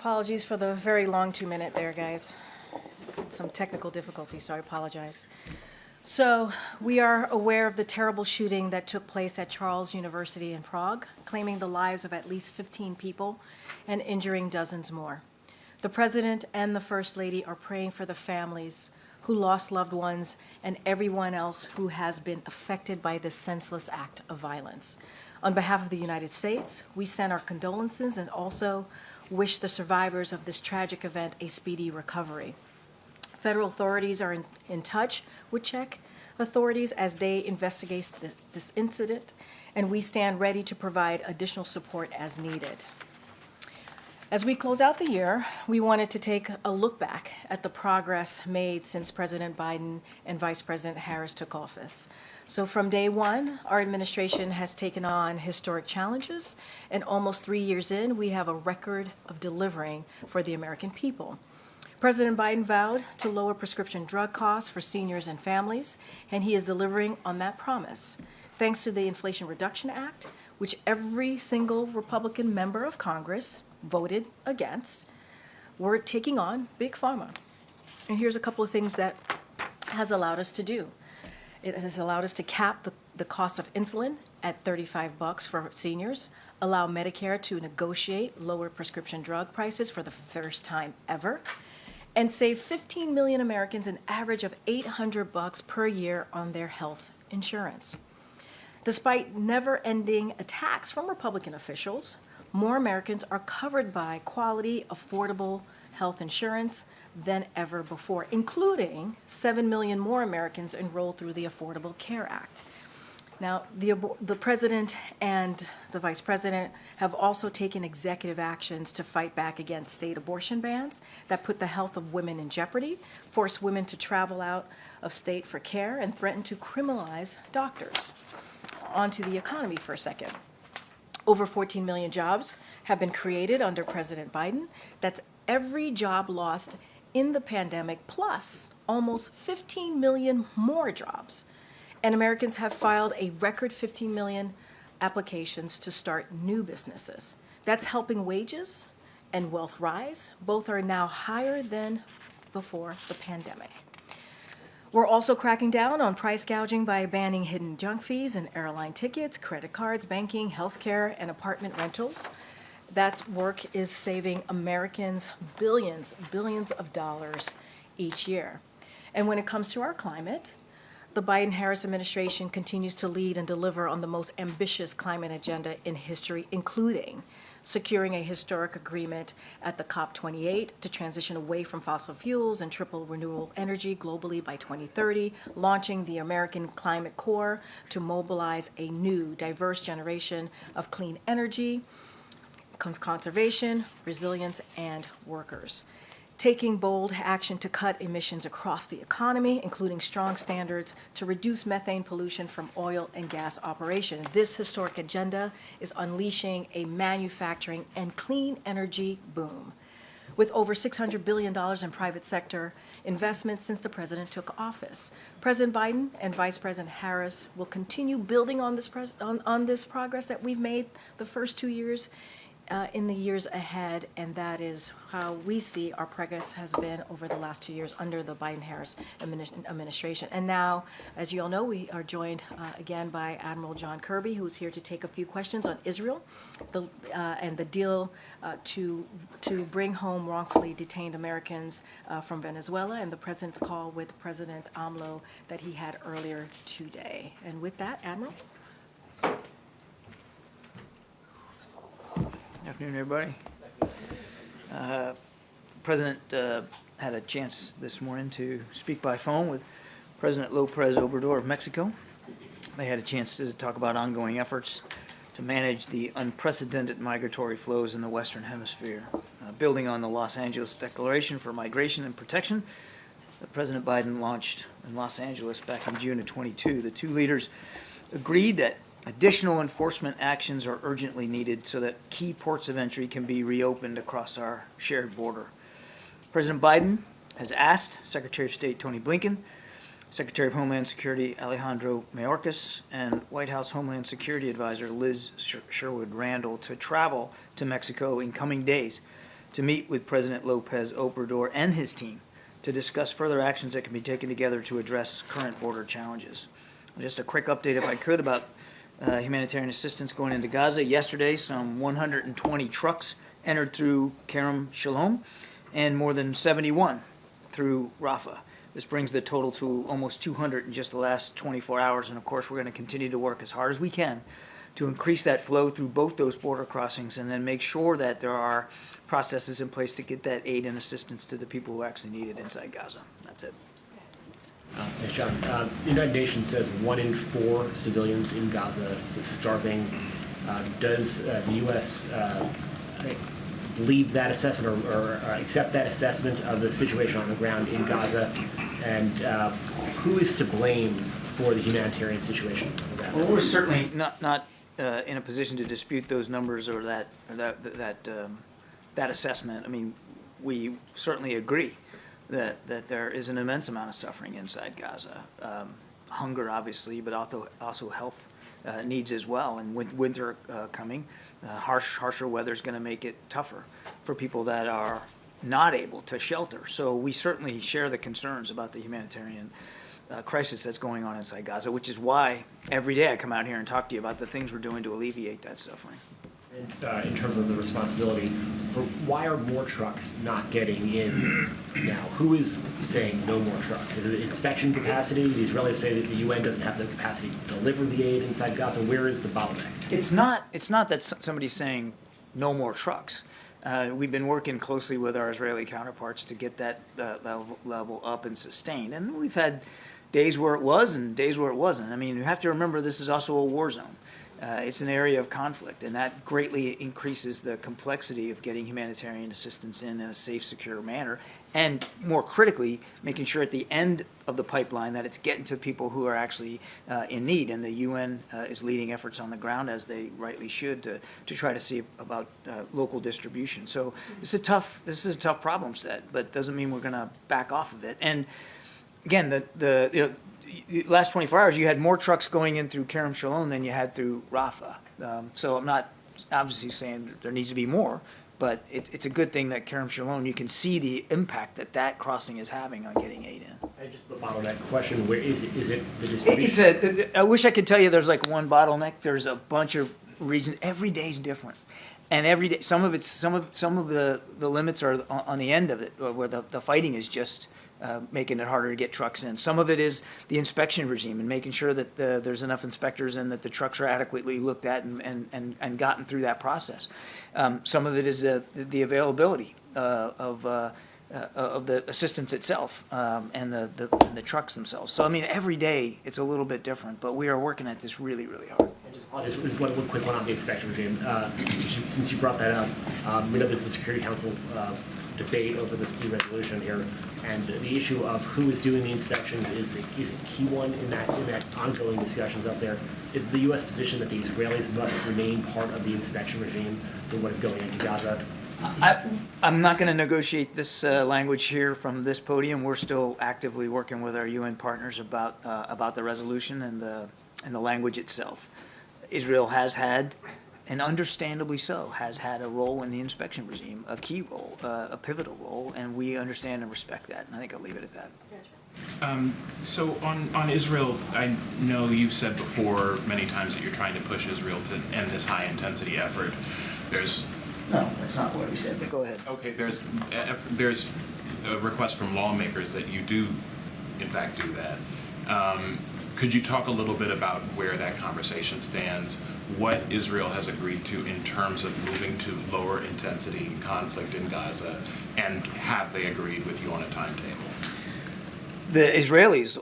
Apologies for the very long 2-minute there, guys. Some technical difficulties, so I apologize. So we are aware of the terrible shooting that took place at Charles University in Prague, claiming the lives of at least 15 people and injuring dozens more. The President and the First Lady are praying for the families who lost loved ones and everyone else who has been affected by this senseless act of violence. On behalf of the United States, we send our condolences and also wish the survivors of this tragic event a speedy recovery. Federal authorities are in touch with Czech authorities as they investigate this incident, and we stand ready to provide additional support as needed. As we close out the year, we wanted to take a look back at the progress made since President Biden and Vice President Harris took office. So from day one, our administration has taken on historic challenges, and almost 3 years in, we have a record of delivering for the American people. President Biden vowed to lower prescription drug costs for seniors and families, and he is delivering on that promise. Thanks to the Inflation Reduction Act, which every single Republican member of Congress voted against, we're taking on Big Pharma. And here's a couple of things that has allowed us to do. It has allowed us to cap the cost of insulin at $35 for seniors, allow Medicare to negotiate lower prescription drug prices for the first time ever, and save 15 million Americans an average of $800 per year on their health insurance. Despite never-ending attacks from Republican officials, more Americans are covered by quality, affordable health insurance than ever before, including 7 million more Americans enrolled through the Affordable Care Act. Now, the President and the Vice President have also taken executive actions to fight back against state abortion bans that put the health of women in jeopardy, force women to travel out of state for care, and threaten to criminalize doctors. Onto the economy for a second. Over 14 million jobs have been created under President Biden. That's every job lost in the pandemic, plus almost 15 million more jobs. And Americans have filed a record 15 million applications to start new businesses. That's helping wages and wealth rise. Both are now higher than before the pandemic. We're also cracking down on price gouging by banning hidden junk fees in airline tickets, credit cards, banking, healthcare, and apartment rentals. That work is saving Americans billions of dollars each year. And when it comes to our climate, the Biden-Harris administration continues to lead and deliver on the most ambitious climate agenda in history, including securing a historic agreement at the COP28 to transition away from fossil fuels and triple renewable energy globally by 2030, launching the American Climate Corps to mobilize a new, diverse generation of clean energy, conservation, resilience, and workers. Taking bold action to cut emissions across the economy, including strong standards to reduce methane pollution from oil and gas operations. This historic agenda is unleashing a manufacturing and clean energy boom, with over $600 billion in private sector investments since the president took office. President Biden and Vice President Harris will continue building on this progress that we've made the first 2 years in the years ahead, and that is how we see our progress has been over the last 2 years under the Biden-Harris administration. And now, as you all know, we are joined again by Admiral John Kirby, who's here to take a few questions on Israel and the deal to bring home wrongfully detained Americans from Venezuela, and the president's call with President AMLO that he had earlier today. And with that, Admiral. Good afternoon, everybody. The President had a chance this morning to speak by phone with President López Obrador of Mexico. They had a chance to talk about ongoing efforts to manage the unprecedented migratory flows in the Western Hemisphere. Building on the Los Angeles Declaration for Migration and Protection that President Biden launched in Los Angeles back in June of 22, the two leaders agreed that additional enforcement actions are urgently needed so that key ports of entry can be reopened across our shared border. President Biden has asked Secretary of State Tony Blinken, Secretary of Homeland Security Alejandro Mayorkas, and White House Homeland Security Advisor Liz Sherwood Randall to travel to Mexico in coming days to meet with President Lopez Obrador and his team to discuss further actions that can be taken together to address current border challenges. Just a quick update, if I could, about humanitarian assistance going into Gaza. Yesterday, some 120 trucks entered through Kerem Shalom and more than 71 through Rafah. This brings the total to almost 200 in just the last 24 hours. And of course, we're going to continue to work as hard as we can to increase that flow through both those border crossings and then make sure that there are processes in place to get that aid and assistance to the people who actually need it inside Gaza. That's it. Thanks, John. The United Nations says 1 in 4 civilians in Gaza is starving. Does the U.S. Believe that assessment or accept that assessment of the situation on the ground in Gaza? And who is to blame for the humanitarian situation on the ground? Well, we're certainly not in a position to dispute those numbers or that assessment. I mean, we certainly agree that there is an immense amount of suffering inside Gaza. Hunger, obviously, but also health needs as well. And with winter coming, harsher weather is going to make it tougher for people that are not able to shelter. So we certainly share the concerns about the humanitarian crisis that's going on inside Gaza, which is why every day I come out here and talk to you about the things we're doing to alleviate that suffering. And in terms of the responsibility, why are more trucks not getting in now? Who is saying no more trucks? Is it inspection capacity? The Israelis say that the UN doesn't have the capacity to deliver the aid inside Gaza. Where is the bottleneck? It's not that somebody's saying no more trucks. We've been working closely with our Israeli counterparts to get that level up and sustained. And we've had days where it was and days where it wasn't. I mean, you have to remember this is also a war zone. It's an area of conflict, and that greatly increases the complexity of getting humanitarian assistance in a safe, secure manner, and more critically, making sure at the end of the pipeline that it's getting to people who are actually in need. And the UN is leading efforts on the ground, as they rightly should, to try to see about local distribution. So this is a tough problem set, but doesn't mean we're going to back off of it. And again, the last 24 hours, you had more trucks going in through Kerem Shalom than you had through Rafah. So I'm not obviously saying there needs to be more, but it's a good thing that Kerem Shalom, you can see the impact that crossing is having on getting aid in. And just the bottleneck question, where is it the distribution? I wish I could tell you there's like one bottleneck. There's a bunch of reasons. Every day is different. And every day, some of the limits are on the end of it, where the fighting is just making it harder to get trucks in. Some of it is the inspection regime and making sure that there's enough inspectors and that the trucks are adequately looked at and gotten through that process. Some of it is the availability of the assistance itself and the trucks themselves. So I mean, every day it's a little bit different, but we are working at this really, really hard. I'll just one quick one on the inspection regime. Since you brought that up, we know this is a Security Council debate over this new resolution here, and the issue of who is doing the inspections is a key one in that ongoing discussions up there. Is the U.S. position that the Israelis must remain part of the inspection regime for what is going into Gaza? I'm not going to negotiate this language here from this podium. We're still actively working with our UN partners about the resolution and the language itself. Israel has had, and understandably so, has had a role in the inspection regime, a key role, a pivotal role, and we understand and respect that. And I think I'll leave it at that. So on Israel, I know you've said before many times that you're trying to push Israel to end this high-intensity effort. No, that's not what we said, but go ahead. Okay, there's a request from lawmakers that you do, in fact, do that. Could you talk a little bit about where that conversation stands, what Israel has agreed to in terms of moving to lower intensity conflict in Gaza, and have they agreed with you on a timetable? The Israelis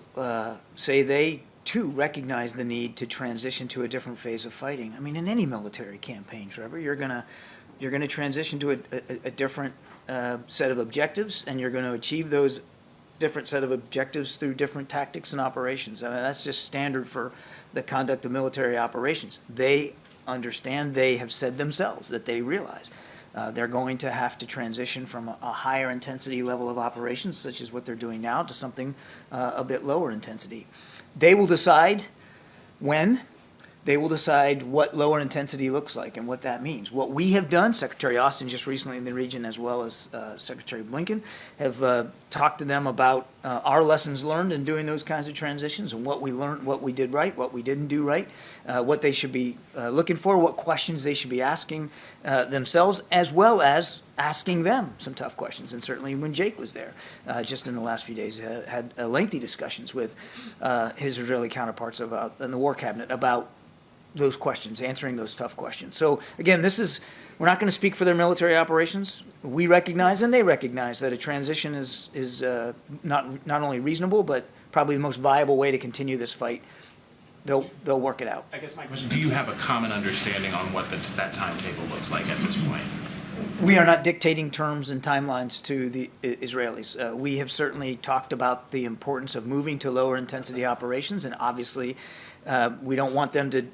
say they, too, recognize the need to transition to a different phase of fighting. I mean, in any military campaign, Trevor, you're gonna transition to a different set of objectives, and you're going to achieve those different set of objectives through different tactics and operations. I mean, that's just standard for the conduct of military operations. They understand, they have said themselves that they realize they're going to have to transition from a higher intensity level of operations, such as what they're doing now, to something a bit lower intensity. They will decide when, they will decide what lower intensity looks like and what that means. What we have done, Secretary Austin just recently in the region, as well as Secretary Blinken, have talked to them about our lessons learned in doing those kinds of transitions and what we learned, what we did right, what we didn't do right, what they should be looking for, what questions they should be asking themselves, as well as asking them some tough questions. And certainly when Jake was there, just in the last few days, had lengthy discussions with his Israeli counterparts about, in the War Cabinet, about those questions, answering those tough questions. So again, we're not going to speak for their military operations. We recognize and they recognize that a transition is not only reasonable, but probably the most viable way to continue this fight. They'll work it out. I guess my question, do you have a common understanding on what that timetable looks like at this point? We are not dictating terms and timelines to the Israelis. We have certainly talked about the importance of moving to lower intensity operations, and obviously we don't want them to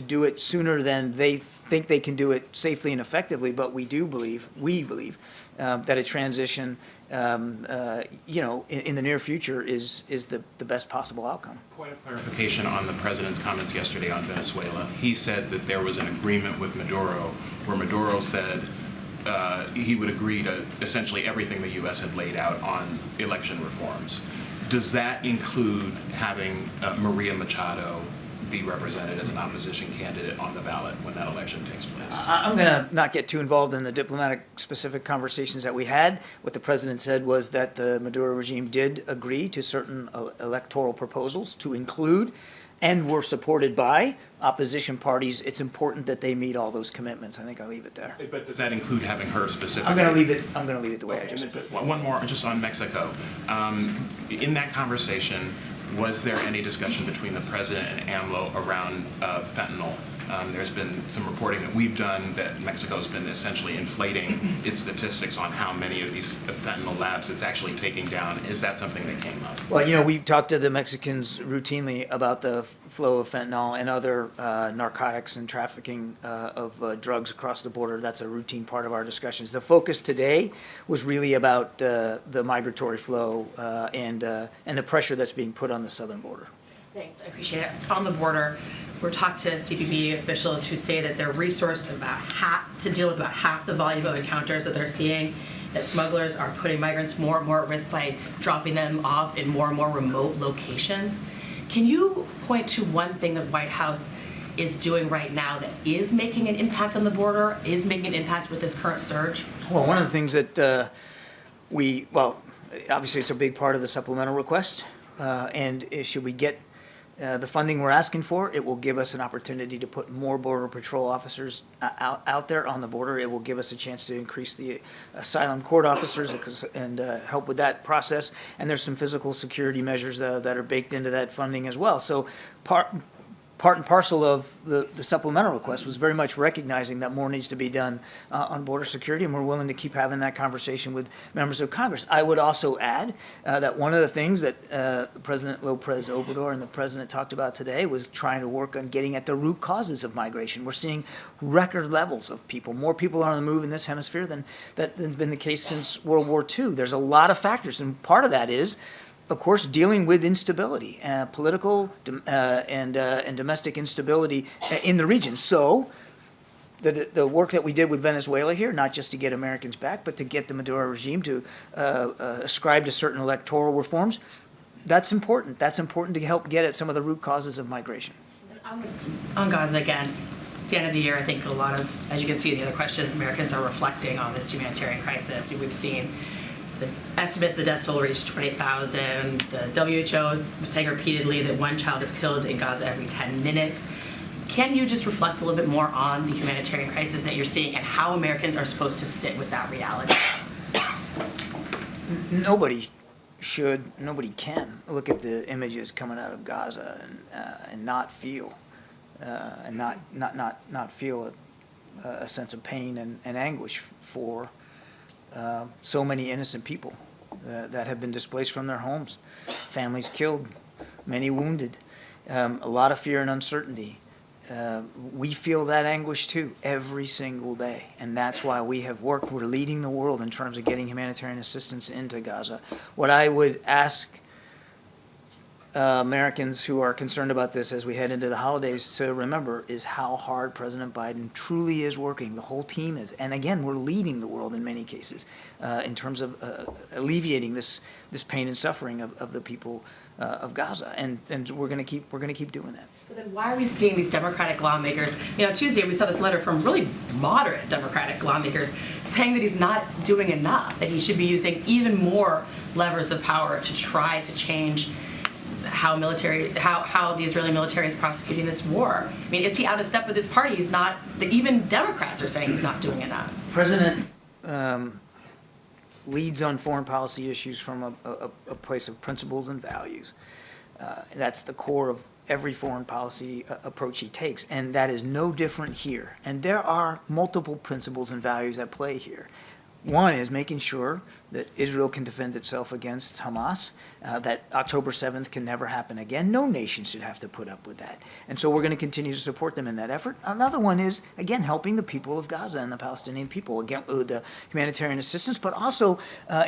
do it sooner than they think they can do it safely and effectively. But we believe that a transition, in the near future is the best possible outcome. Point of clarification on the president's comments yesterday on Venezuela. He said that there was an agreement with Maduro where Maduro said he would agree to essentially everything the U.S. had laid out on election reforms. Does that include having Maria Machado be represented as an opposition candidate on the ballot when that election takes place? I'm going to not get too involved in the diplomatic specific conversations that we had. What the president said was that the Maduro regime did agree to certain electoral proposals to include and were supported by opposition parties. It's important that they meet all those commitments. I think I'll leave it there. But does that include having her specifically? I'm going to leave it the way I And just then just one more, just on Mexico. In that conversation, was there any discussion between the president and AMLO around fentanyl? There's been some reporting that we've done that Mexico's been essentially inflating its statistics on how many of these fentanyl labs it's actually taking down. Is that something that came up? Well, we talk to the Mexicans routinely about the flow of fentanyl and other narcotics and trafficking of drugs across the border. That's a routine part of our discussions. The focus today was really about the migratory flow and the pressure that's being put on the southern border. Thanks, I appreciate it. On the border, we're talking to CBP officials who say that they're resourced to deal with about half the volume of encounters that they're seeing, that smugglers are putting migrants more and more at risk by dropping them off in more and more remote locations. Can you point to one thing the White House is doing right now that is making an impact on the border, is making an impact with this current surge? Well, one of the things that obviously it's a big part of the supplemental request, and should we get the funding we're asking for, it will give us an opportunity to put more Border Patrol officers out there on the border. It will give us a chance to increase the asylum court officers and help with that process. And there's some physical security measures that are baked into that funding as well. So part and parcel of the supplemental request was very much recognizing that more needs to be done on border security, and we're willing to keep having that conversation with members of Congress. I would also add that one of the things that President Lopez Obrador and the President talked about today was trying to work on getting at the root causes of migration. We're seeing record levels of people. More people are on the move in this hemisphere than that's been the case since World War II. There's a lot of factors, and part of that is, of course, dealing with instability, political and domestic instability in the region. So the work that we did with Venezuela here, not just to get Americans back, but to get the Maduro regime to ascribe to certain electoral reforms, that's important. That's important to help get at some of the root causes of migration. On Gaza again, it's the end of the year. I think a lot of, as you can see in the other questions, Americans are reflecting on this humanitarian crisis. We've seen the estimates, the death toll reached 20,000. The WHO was saying repeatedly that one child is killed in Gaza every 10 minutes. Can you just reflect a little bit more on the humanitarian crisis that you're seeing and how Americans are supposed to sit with that reality? Nobody can look at the images coming out of Gaza and not feel not feel a sense of pain and anguish for so many innocent people that have been displaced from their homes, families killed, many wounded, a lot of fear and uncertainty. We feel that anguish too every single day, and that's why we have worked. We're leading the world in terms of getting humanitarian assistance into Gaza. What I would ask Americans who are concerned about this as we head into the holidays to remember is how hard President Biden truly is working. The whole team is. And again, we're leading the world in many cases in terms of alleviating this pain and suffering of the people of Gaza. And we're going to keep doing that. But then why are we seeing these Democratic lawmakers? Tuesday we saw this letter from really moderate Democratic lawmakers saying that he's not doing enough, that he should be using even more levers of power to try to change how the Israeli military is prosecuting this war. I mean, is he out of step with his party? He's not. Even Democrats are saying he's not doing enough. President leads on foreign policy issues from a place of principles and values. That's the core of every foreign policy approach he takes, and that is no different here. And there are multiple principles and values at play here. One is making sure that Israel can defend itself against Hamas, that October 7th can never happen again. No nation should have to put up with that. And so we're going to continue to support them in that effort. Another one is, again, helping the people of Gaza and the Palestinian people, again, with the humanitarian assistance, but also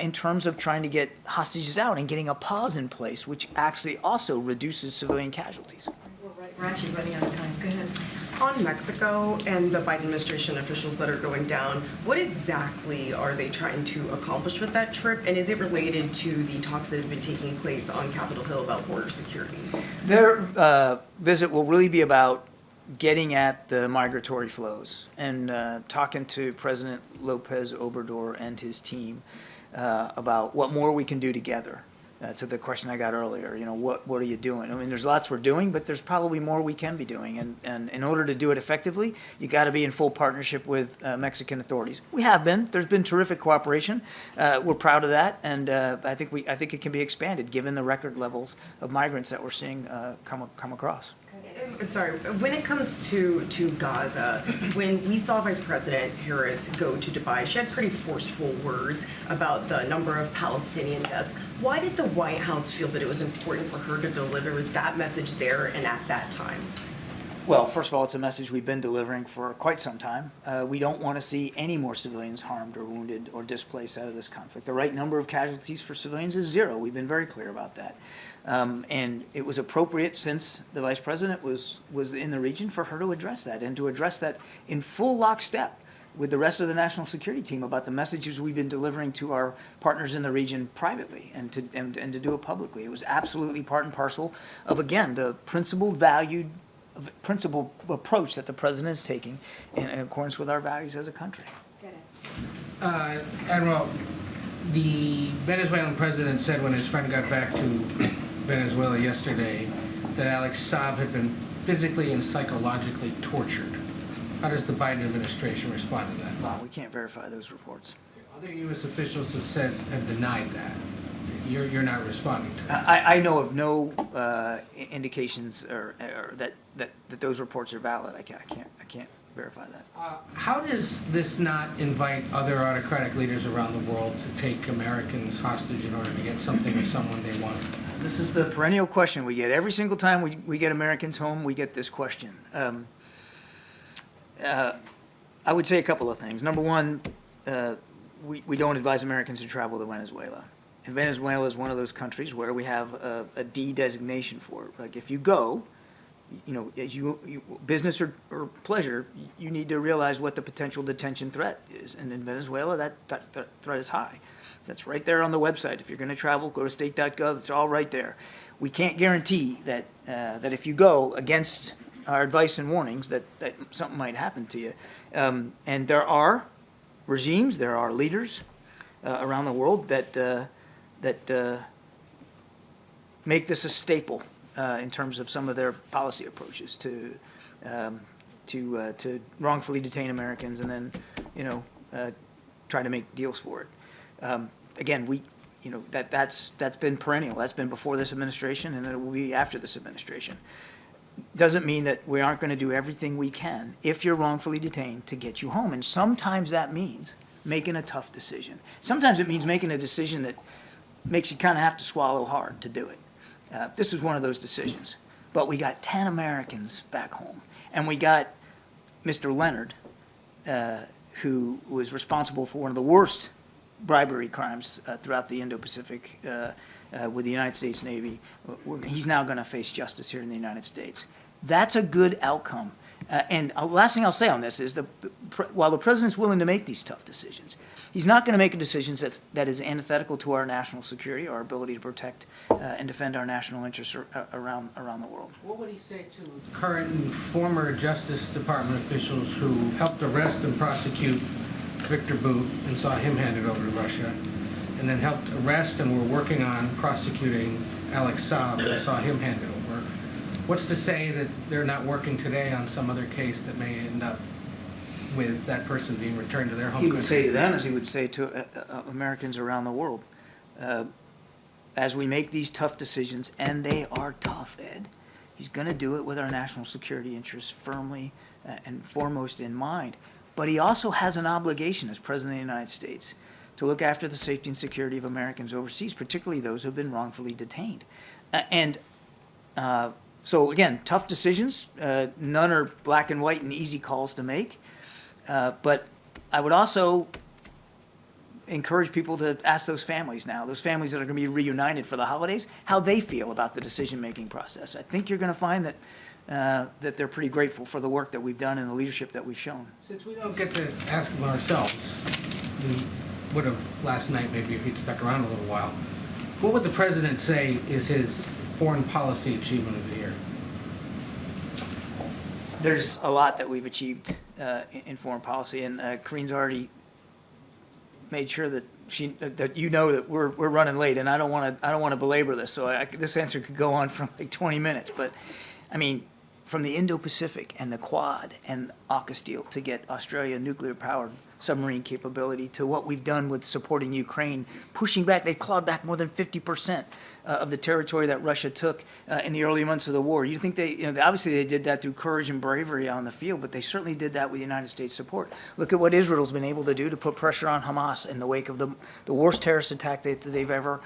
in terms of trying to get hostages out and getting a pause in place, which actually also reduces civilian casualties. We're actually running out of time. Go ahead. On Mexico and the Biden administration officials that are going down, what exactly are they trying to accomplish with that trip? And is it related to the talks that have been taking place on Capitol Hill about border security? Their visit will really be about getting at the migratory flows and talking to President Lopez Obrador and his team about what more we can do together. To the question I got earlier, what are you doing? I mean, there's lots we're doing, but there's probably more we can be doing. And in order to do it effectively, you got to be in full partnership with Mexican authorities. We have been. There's been terrific cooperation. We're proud of that, and I think it can be expanded given the record levels of migrants that we're seeing come across. Sorry, when it comes to Gaza, when we saw Vice President Harris go to Dubai, she had pretty forceful words about the number of Palestinian deaths. Why did the White House feel that it was important for her to deliver that message there and at that time? Well, first of all, it's a message we've been delivering for quite some time. We don't want to see any more civilians harmed or wounded or displaced out of this conflict. The right number of casualties for civilians is 0. We've been very clear about that. And it was appropriate, since the vice president was in the region, for her to address that, and to address that in full lockstep with the rest of the national security team about the messages we've been delivering to our partners in the region privately and to do it publicly. It was absolutely part and parcel of, again, the principled approach that the president is taking in accordance with our values as a country. Admiral, the Venezuelan president said when his friend got back to Venezuela yesterday that Alex Saab had been physically and psychologically tortured. How does the Biden administration respond to that? Wow, we can't verify those reports. Other U.S. officials have denied that. You're not responding to that. I know of no indications or that those reports are valid. I can't verify that. How does this not invite other autocratic leaders around the world to take Americans hostage in order to get something or someone they want? This is the perennial question we get. Every single time we get Americans home, we get this question. I would say a couple of things. Number one, we don't advise Americans to travel to Venezuela. And Venezuela is one of those countries where we have a D designation for it. Like, if you go, as you business or pleasure, you need to realize what the potential detention threat is. And in Venezuela, that threat is high. That's right there on the website. If you're going to travel, go to state.gov. It's all right there. We can't guarantee that if you go against our advice and warnings, that something might happen to you. And there are regimes, there are leaders around the world that make this a staple in terms of some of their policy approaches to wrongfully detain Americans and then try to make deals for it. Again, that's been perennial. That's been before this administration, and it will be after this administration. Doesn't mean that we aren't going to do everything we can, if you're wrongfully detained, to get you home. And sometimes that means making a tough decision. Sometimes it means making a decision that makes you kind of have to swallow hard to do it. This is one of those decisions. But we got 10 Americans back home. And we got Mr. Leonard, who was responsible for one of the worst bribery crimes throughout the Indo-Pacific with the United States Navy. He's now going to face justice here in the United States. That's a good outcome. And last thing I'll say on this is while the president's willing to make these tough decisions, he's not going to make a decision that is antithetical to our national security, our ability to protect and defend our national interests around the world. What would he say to current and former Justice Department officials who helped arrest and prosecute Victor Bout and saw him handed over to Russia, and then helped arrest and were working on prosecuting Alex Saab and saw him handed over? What's to say that they're not working today on some other case that may end up with that person being returned to their home country? He would say to them, as he would say to Americans around the world, as we make these tough decisions, and they are tough, Ed, he's going to do it with our national security interests firmly and foremost in mind. But he also has an obligation as President of the United States to look after the safety and security of Americans overseas, particularly those who have been wrongfully detained. So again, tough decisions. None are black and white and easy calls to make. But I would also encourage people to ask those families now, those families that are going to be reunited for the holidays, how they feel about the decision-making process. I think you're going to find that they're pretty grateful for the work that we've done and the leadership that we've shown. Since we don't get to ask them ourselves, we would have last night maybe if he'd stuck around a little while. What would the president say is his foreign policy achievement of the year? There's a lot that we've achieved in foreign policy, and Karine's already made sure that that we're running late, and I don't want to belabor this. So this answer could go on for like 20 minutes, but I mean, from the Indo-Pacific and the Quad and AUKUS deal to get Australia nuclear-powered submarine capability to what we've done with supporting Ukraine, pushing back, they clawed back more than 50% of the territory that Russia took in the early months of the war. You think obviously they did that through courage and bravery on the field, but they certainly did that with United States support. Look at what Israel's been able to do to put pressure on Hamas in the wake of the worst terrorist attack that they've ever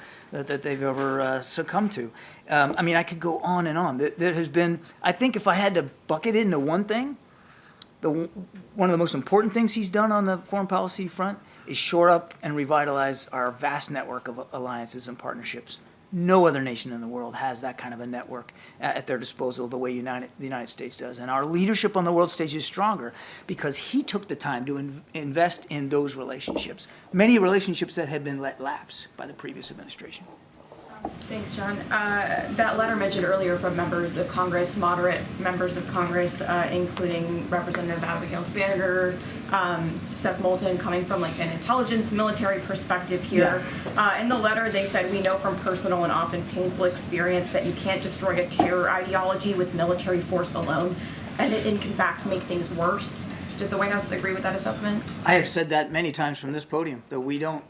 succumbed to. I mean, I could go on and on. There has been, I think if I had to bucket it into one thing, one of the most important things he's done on the foreign policy front is shore up and revitalize our vast network of alliances and partnerships. No other nation in the world has that kind of a network at their disposal the way the United States does. And our leadership on the world stage is stronger because he took the time to invest in those relationships, many relationships that had been let lapse by the previous administration. Thanks, John. That letter mentioned earlier from members of Congress, moderate members of Congress, including Representative Abigail Spanner, Seth Moulton, coming from like an intelligence, military perspective here. Yeah. In the letter, they said, we know from personal and often painful experience that you can't destroy a terror ideology with military force alone, and it can in fact make things worse. Does the White House agree with that assessment? I have said that many times from this podium, that we don't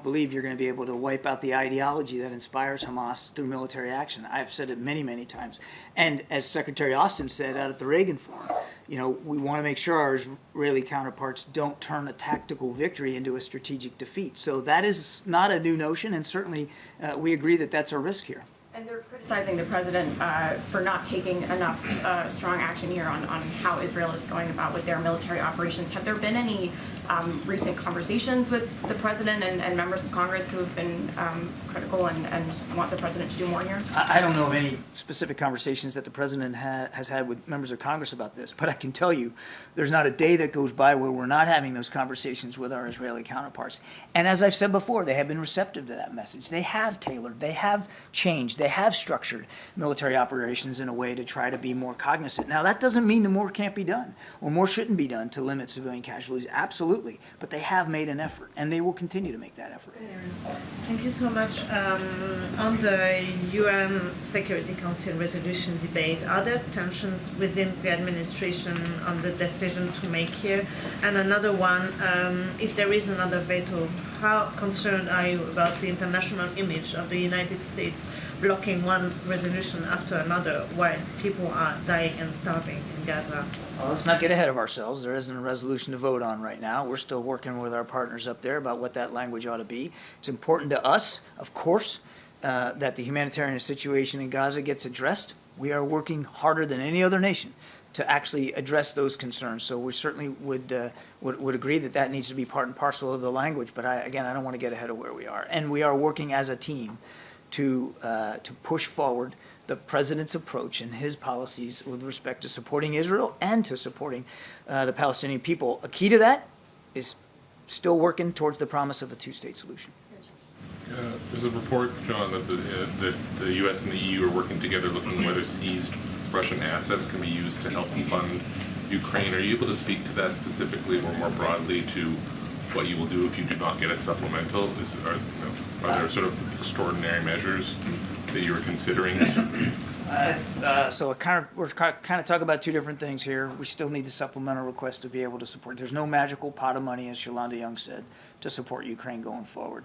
believe you're going to be able to wipe out the ideology that inspires Hamas through military action. I've said it many, many times. And as Secretary Austin said out at the Reagan Forum, we want to make sure our Israeli counterparts don't turn a tactical victory into a strategic defeat. So that is not a new notion, and certainly we agree that that's a risk here. And they're criticizing the president for not taking enough strong action here on how Israel is going about with their military operations. Have there been any recent conversations with the president and members of Congress who have been critical and want the president to do more here? I don't know of any specific conversations that the president has had with members of Congress about this, but I can tell you there's not a day that goes by where we're not having those conversations with our Israeli counterparts. And as I've said before, they have been receptive to that message. They have tailored, they have changed, they have structured military operations in a way to try to be more cognizant. Now, that doesn't mean the more can't be done or more shouldn't be done to limit civilian casualties. Absolutely. But they have made an effort, and they will continue to make that effort. Thank you so much. On the UN Security Council resolution debate, are there tensions within the administration on the decision to make here? And another one, if there is another veto, how concerned are you about the international image of the United States blocking one resolution after another while people are dying and starving in Gaza? Well, let's not get ahead of ourselves. There isn't a resolution to vote on right now. We're still working with our partners up there about what that language ought to be. It's important to us, of course, that the humanitarian situation in Gaza gets addressed. We are working harder than any other nation to actually address those concerns. So we certainly would agree that that needs to be part and parcel of the language. But I don't want to get ahead of where we are. And we are working as a team to push forward the president's approach and his policies with respect to supporting Israel and to supporting the Palestinian people. A key to that is still working towards the promise of a two-state solution. There's a report, John, that the U.S. and the EU are working together looking whether seized Russian assets can be used to help fund Ukraine. Are you able to speak to that specifically or more broadly to what you will do if you do not get a supplemental? Are there sort of extraordinary measures that you are considering? So we're kind of talking about two different things here. We still need the supplemental request to be able to support. There's no magical pot of money, as Shalonda Young said, to support Ukraine going forward.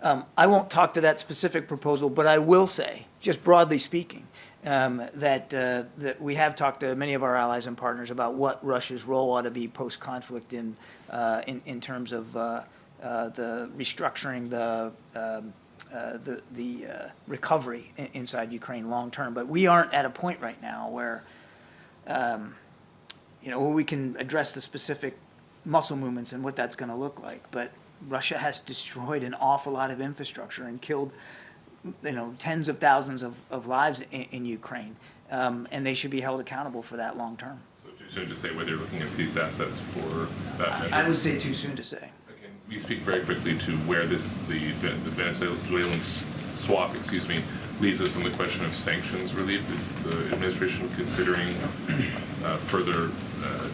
I won't talk to that specific proposal, but I will say, just broadly speaking, that we have talked to many of our allies and partners about what Russia's role ought to be post-conflict in terms of the restructuring, the recovery inside Ukraine long term. But we aren't at a point right now where where we can address the specific muscle movements and what that's going to look like. But Russia has destroyed an awful lot of infrastructure and killed tens of thousands of lives in Ukraine, and they should be held accountable for that long term. So too soon to say whether you're looking at seized assets for that measure? I would say too soon to say. Can we speak very quickly to where the Venezuelan swap, leaves us on the question of sanctions relief? Is the administration considering further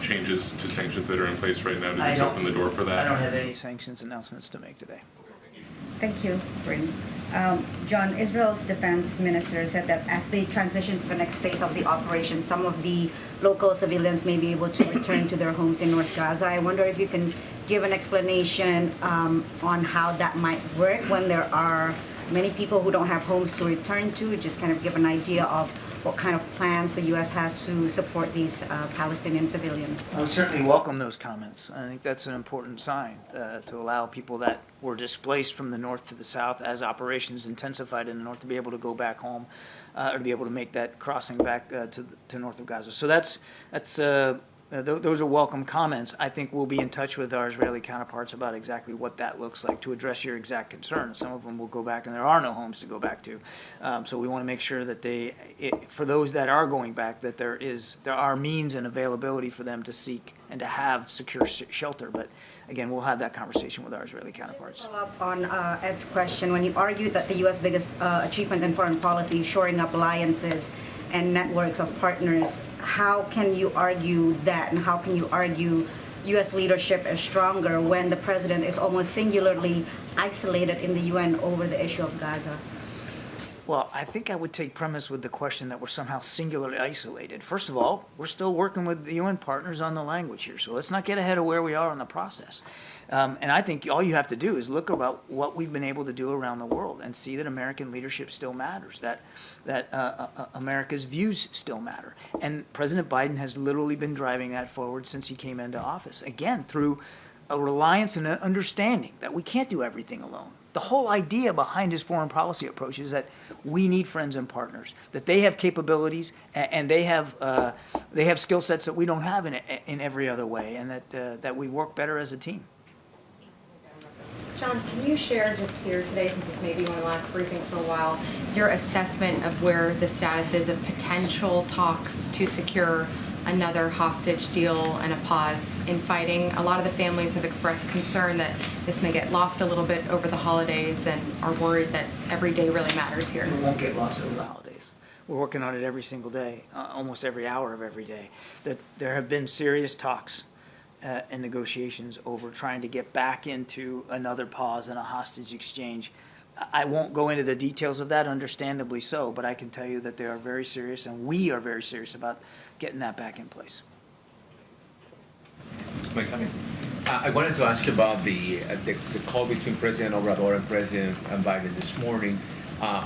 changes to sanctions that are in place right now? Does this open the door for that? I don't have any sanctions announcements to make today. Thank you, Karine. John, Israel's defense minister said that as they transition to the next phase of the operation, some of the local civilians may be able to return to their homes in North Gaza. I wonder if you can give an explanation on how that might work when there are many people who don't have homes to return to, just kind of give an idea of what kind of plans the U.S. has to support these Palestinian civilians. I would certainly welcome those comments. I think that's an important sign to allow people that were displaced from the north to the south as operations intensified in the north to be able to go back home or to be able to make that crossing back to north of Gaza. So those are welcome comments. I think we'll be in touch with our Israeli counterparts about exactly what that looks like to address your exact concern. Some of them will go back, and there are no homes to go back to. So we want to make sure that for those that are going back, that there are means and availability for them to seek and to have secure shelter. But again, we'll have that conversation with our Israeli counterparts. Just to follow up on Ed's question, when you argued that the U.S. biggest achievement in foreign policy is shoring up alliances and networks of partners, how can you argue that, and how can you argue U.S. leadership is stronger when the president is almost singularly isolated in the UN over the issue of Gaza? Well, I think I would take premise with the question that we're somehow singularly isolated. First of all, we're still working with the UN partners on the language here, so let's not get ahead of where we are in the process. And I think all you have to do is look about what we've been able to do around the world and see that American leadership still matters, that America's views still matter. And President Biden has literally been driving that forward since he came into office, again, through a reliance and an understanding that we can't do everything alone. The whole idea behind his foreign policy approach is that we need friends and partners, that they have capabilities and they have skill sets that we don't have in every other way, and that we work better as a team. John, can you share just here today, since this may be one of the last briefings for a while, your assessment of where the status is of potential talks to secure another hostage deal and a pause in fighting? A lot of the families have expressed concern that this may get lost a little bit over the holidays and are worried that every day really matters here. It won't get lost over the holidays. We're working on it every single day, almost every hour of every day. That there have been serious talks and negotiations over trying to get back into another pause and a hostage exchange. I won't go into the details of that, understandably so, but I can tell you that they are very serious, and we are very serious about getting that back in place. I wanted to ask you about the call between President Obrador and President Biden this morning.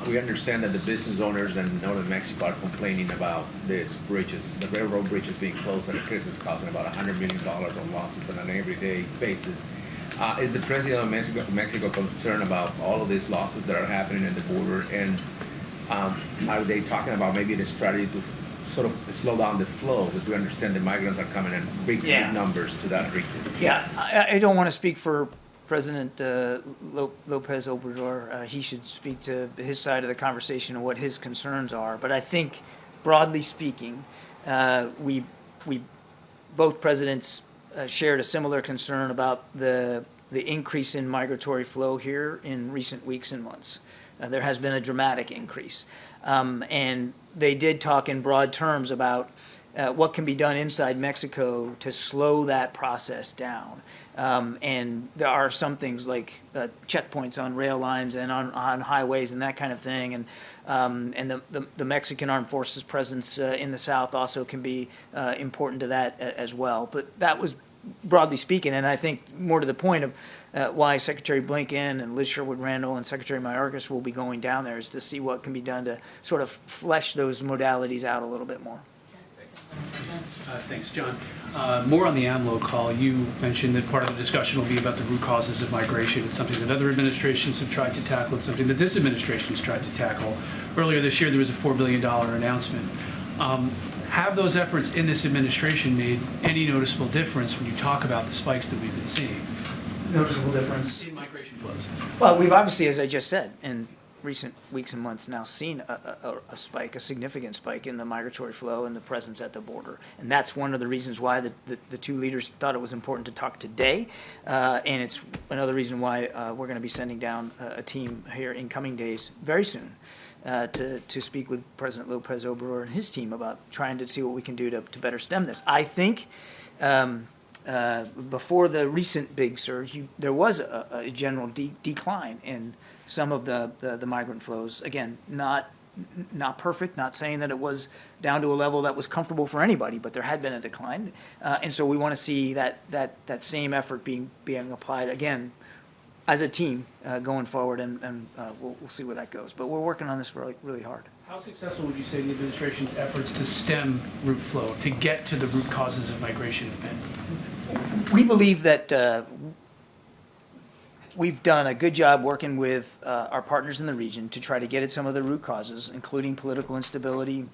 We understand that the business owners in northern Mexico are complaining about these bridges, the railroad bridges being closed at a crisis causing about $100 million on losses on an everyday basis. Is the President of Mexico concerned about all of these losses that are happening at the border? And are they talking about maybe the strategy to sort of slow down the flow? Because we understand the migrants are coming in big numbers to that region. Yeah, I don't want to speak for President Lopez Obrador. He should speak to his side of the conversation and what his concerns are. But I think, broadly speaking, we both presidents shared a similar concern about the increase in migratory flow here in recent weeks and months. There has been a dramatic increase. And they did talk in broad terms about what can be done inside Mexico to slow that process down. And there are some things like checkpoints on rail lines and on highways and that kind of thing. And the Mexican Armed Forces presence in the South also can be important to that as well. But that was broadly speaking, and I think more to the point of why Secretary Blinken and Liz Sherwood-Randall and Secretary Mayorkas will be going down there is to see what can be done to sort of flesh those modalities out a little bit more. Thanks, John. More on the AMLO call. You mentioned that part of the discussion will be about the root causes of migration. It's something that other administrations have tried to tackle. It's something that this administration has tried to tackle. Earlier this year, there was a $4 billion announcement. Have those efforts in this administration made any noticeable difference when you talk about the spikes that we've been seeing? Noticeable difference in migration flows. Well, we've obviously, as I just said, in recent weeks and months now seen a spike, a significant spike in the migratory flow and the presence at the border. And that's one of the reasons why the two leaders thought it was important to talk today. And it's another reason why we're going to be sending down a team here in coming days very soon to speak with President Lopez Obrador and his team about trying to see what we can do to better stem this. I think before the recent big surge, there was a general decline in some of the migrant flows. Again, not perfect, not saying that it was down to a level that was comfortable for anybody, but there had been a decline. And so we want to see that same effort being applied again as a team going forward, and we'll see where that goes. But we're working on this really hard. How successful would you say the administration's efforts to stem root flow, to get to the root causes of migration have been? We believe that we've done a good job working with our partners in the region to try to get at some of the root causes, including political instability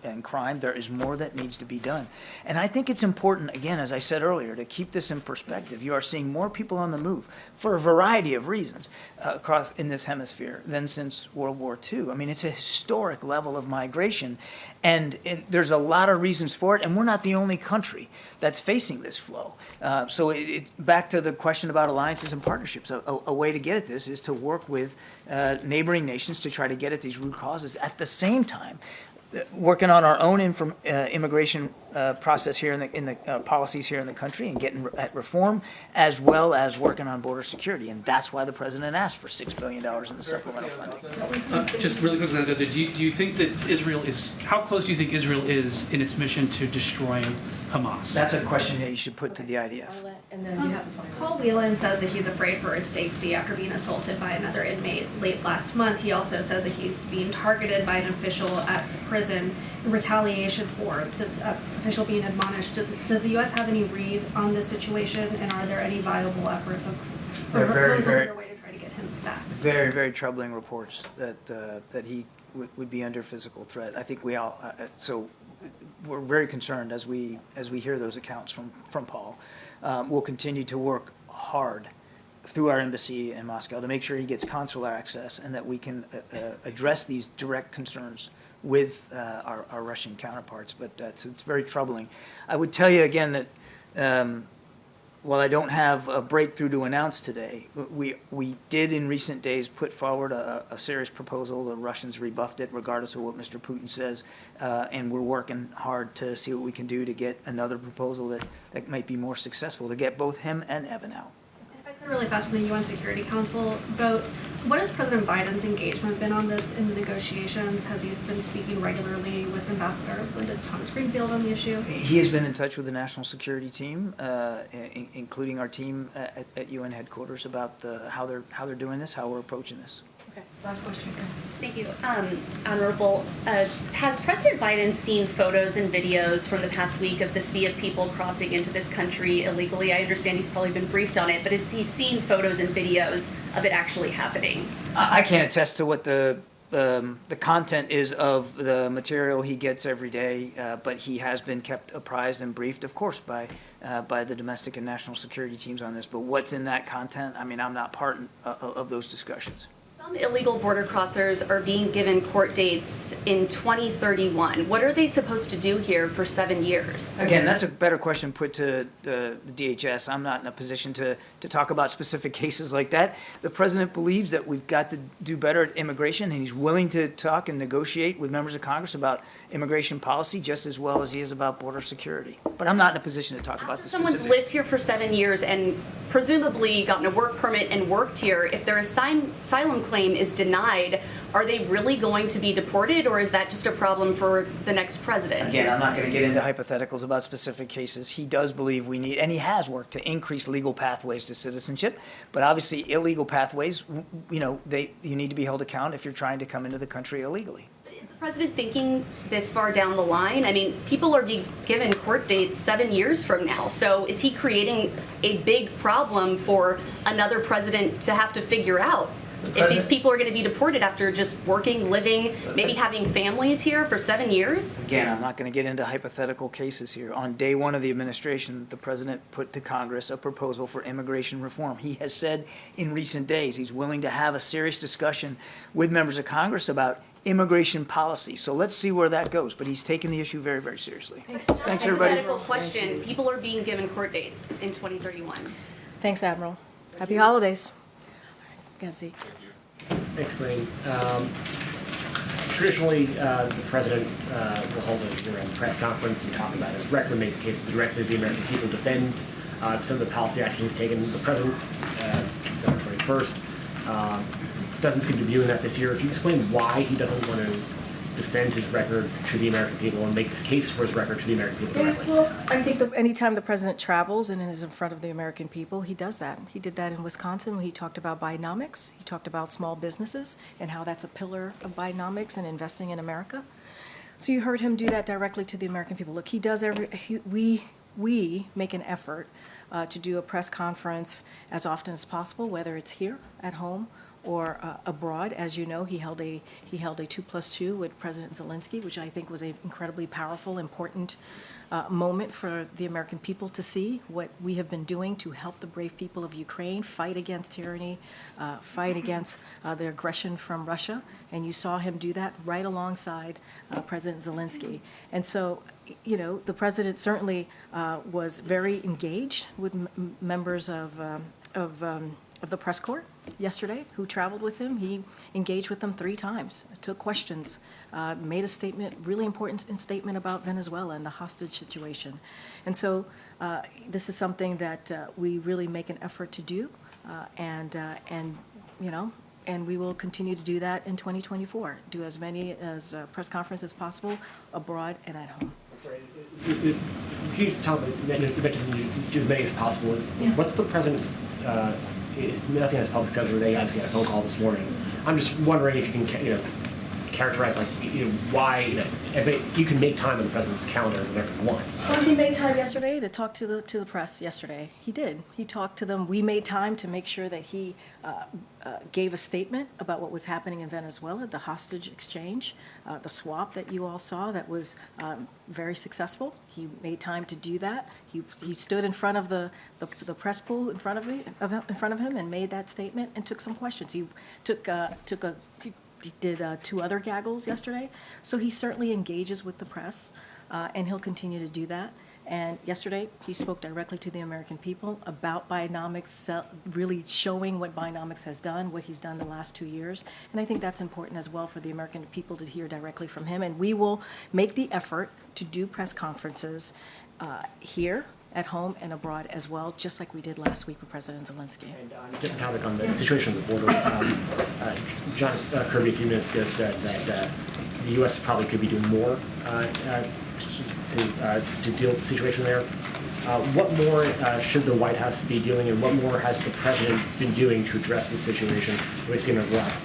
and crime. There is more that needs to be done. And I think it's important, again, as I said earlier, to keep this in perspective. You are seeing more people on the move for a variety of reasons across in this hemisphere than since World War II. I mean, it's a historic level of migration, and there's a lot of reasons for it, and we're not the only country that's facing this flow. So it's back to the question about alliances and partnerships. A way to get at this is to work with neighboring nations to try to get at these root causes at the same time working on our own immigration process here in the policies here in the country and getting at reform, as well as working on border security. And that's why the president asked for $6 billion in the supplemental funding. Just really quickly, do you think that how close do you think Israel is in its mission to destroying Hamas? That's a question that you should put to the IDF. And then you have the final. Paul Whelan says that he's afraid for his safety after being assaulted by another inmate late last month. He also says that he's being targeted by an official at the prison in retaliation for this official being admonished. Does the U.S. have any read on this situation, and are there any viable efforts or proposals underway to try to get him back? Very, very troubling reports that he would be under physical threat. I think we all so we're very concerned as we hear those accounts from Paul. We'll continue to work hard through our embassy in Moscow to make sure he gets consular access and that we can address these direct concerns with our Russian counterparts. But it's very troubling. I would tell you again that while I don't have a breakthrough to announce today, we did in recent days put forward a serious proposal. The Russians rebuffed it regardless of what Mr. Putin says, and we're working hard to see what we can do to get another proposal that might be more successful, to get both him and Evan out. If I could really fast with the UN Security Council vote, what has President Biden's engagement been on this in the negotiations? Has he been speaking regularly with Ambassador Linda Thomas-Greenfield on the issue? He has been in touch with the national security team, including our team at UN headquarters about how they're doing this, how we're approaching this. Okay, last question. Thank you. Honorable, has President Biden seen photos and videos from the past week of the sea of people crossing into this country illegally? I understand he's probably been briefed on it, but has he seen photos and videos of it actually happening? I can't attest to what the the content is of the material he gets every day, but he has been kept apprised and briefed, of course, by the domestic and national security teams on this. But what's in that content? I mean, I'm not part of those discussions. Some illegal border crossers are being given court dates in 2031. What are they supposed to do here for 7 years? Again, that's a better question put to the DHS. I'm not in a position to talk about specific cases like that. The president believes that we've got to do better at immigration, and he's willing to talk and negotiate with members of Congress about immigration policy just as well as he is about border security. But I'm not in a position to talk about the specifics. Someone's lived here for 7 years and presumably gotten a work permit and worked here. If their asylum claim is denied, are they really going to be deported, or is that just a problem for the next president? Again, I'm not going to get into hypotheticals about specific cases. He does believe we need, and he has worked to increase legal pathways to citizenship. But obviously, illegal pathways, you need to be held accountable if you're trying to come into the country illegally. Is the president thinking this far down the line? I mean, people are being given court dates 7 years from now. So is he creating a big problem for another president to have to figure out? If these people are going to be deported after just working, living, maybe having families here for 7 years? Again, I'm not going to get into hypothetical cases here. On day one of the administration, the president put to Congress a proposal for immigration reform. He has said in recent days he's willing to have a serious discussion with members of Congress about immigration policy. So let's see where that goes. But he's taken the issue very, very seriously. Thanks, everybody. Hypothetical question. People are being given court dates in 2031. Thanks, Admiral. Happy holidays. Zeke. Thanks, Karine. Traditionally, the president will hold a press conference and talk about his record, make the case directly to the American people, defend some of the policy actions taken. The president, December 21st, doesn't seem to be doing that this year. Can you explain why he doesn't want to defend his record to the American people and make his case for his record to the American people directly? Well, I think that anytime the president travels and is in front of the American people, he does that. He did that in Wisconsin when he talked about Bidenomics. He talked about small businesses and how that's a pillar of Bidenomics and investing in America. So you heard him do that directly to the American people. Look, he does we make an effort to do a press conference as often as possible, whether it's here at home or abroad. As you know, he held a 2+2 with President Zelensky, which I think was an incredibly powerful, important moment for the American people to see what we have been doing to help the brave people of Ukraine fight against tyranny, fight against the aggression from Russia. And you saw him do that right alongside President Zelensky. And so, you know, the president certainly was very engaged with members of the press corps yesterday who traveled with him. He engaged with them 3 times, took questions, made a statement, really important statement about Venezuela and the hostage situation. And so this is something that we really make an effort to do, and we will continue to do that in 2024, do as many as press conferences as possible abroad and at home. Sorry, can you tell me, do as many as possible, what's the president, it's nothing as public schedule today. Obviously, had a phone call this morning. I'm just wondering if you can, characterize why if you can make time on the president's calendar whenever you want. Well, he made time yesterday to talk to the press. Yesterday, he did. He talked to them. We made time to make sure that he gave a statement about what was happening in Venezuela, the hostage exchange, the swap that you all saw that was very successful. He made time to do that. He stood in front of the press pool in front of him and made that statement and took some questions. He did 2 other gaggles yesterday, so he certainly engages with the press, and he'll continue to do that. And yesterday, he spoke directly to the American people about Bidenomics, really showing what Bidenomics has done, what he's done the last 2 years. And I think that's important as well for the American people to hear directly from him. And we will make the effort to do press conferences here, at home, and abroad as well, just like we did last week with President Zelensky. And on a different topic, on the situation of the border, John Kirby a few minutes ago said that the U.S. probably could be doing more to deal with the situation there. What more should the White House be doing, and what more has the president been doing to address the situation we've seen over the last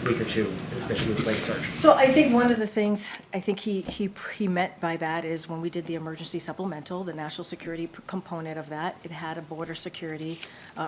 week or two, especially with slave search? So I think one of the things I think he meant by that is when we did the emergency supplemental, the national security component of that, it had a border security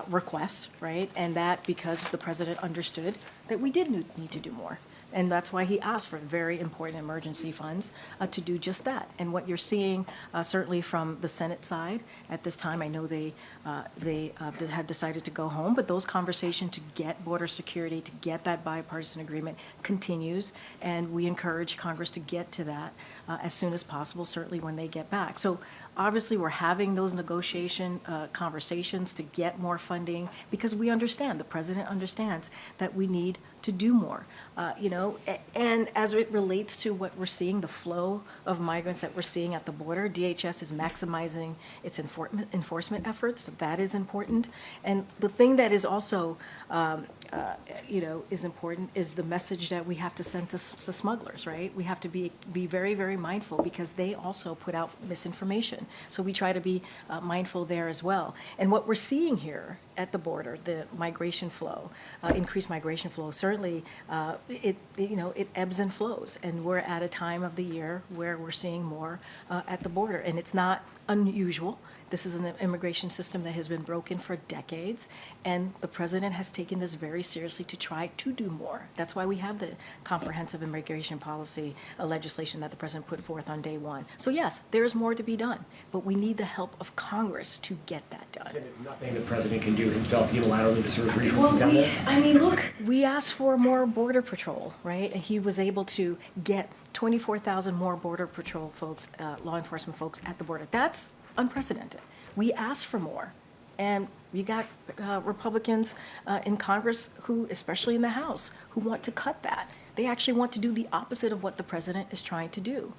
request, right? And that because the president understood that we did need to do more, And that's why he asked for very important emergency funds to do just that. And what you're seeing, certainly from the Senate side at this time, I know they have decided to go home, but those conversations to get border security, to get that bipartisan agreement continues. And we encourage Congress to get to that as soon as possible, certainly when they get back. So obviously, we're having those negotiation conversations to get more funding because we understand, the president understands that we need to do more. And as it relates to what we're seeing, the flow of migrants that we're seeing at the border, DHS is maximizing its enforcement efforts. That is important. And the thing that is also, is important is the message that we have to send to smugglers, right? We have to be very, very mindful because they also put out misinformation. So we try to be mindful there as well. And what we're seeing here at the border, the migration flow, increased migration flow, certainly it ebbs and flows. And we're at a time of the year where we're seeing more at the border. And it's not unusual. This is an immigration system that has been broken for decades, and the president has taken this very seriously to try to do more. That's why we have the comprehensive immigration policy legislation that the president put forth on day one. So yes, there is more to be done, but we need the help of Congress to get that done. There's nothing the president can do himself unilaterally to serve resources out there? Look, we asked for more border patrol, right? And he was able to get 24,000 more border patrol folks, law enforcement folks at the border. That's unprecedented. We asked for more. And you got Republicans in Congress who, especially in the House, who want to cut that. They actually want to do the opposite of what the president is trying to do.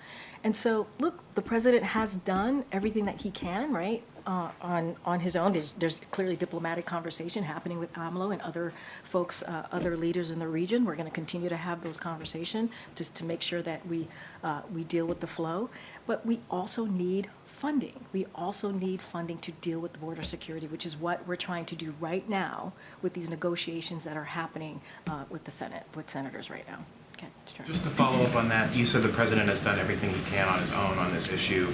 And so, look, the president has done everything that he can, right, on his own. There's clearly diplomatic conversation happening with AMLO and other folks, other leaders in the region. We're going to continue to have those conversations just to make sure that we deal with the flow. But we also need funding. We also need funding to deal with the border security, which is what we're trying to do right now with these negotiations that are happening with the Senate, with senators right now. Okay, just to follow up on that, you said the president has done everything he can on his own on this issue.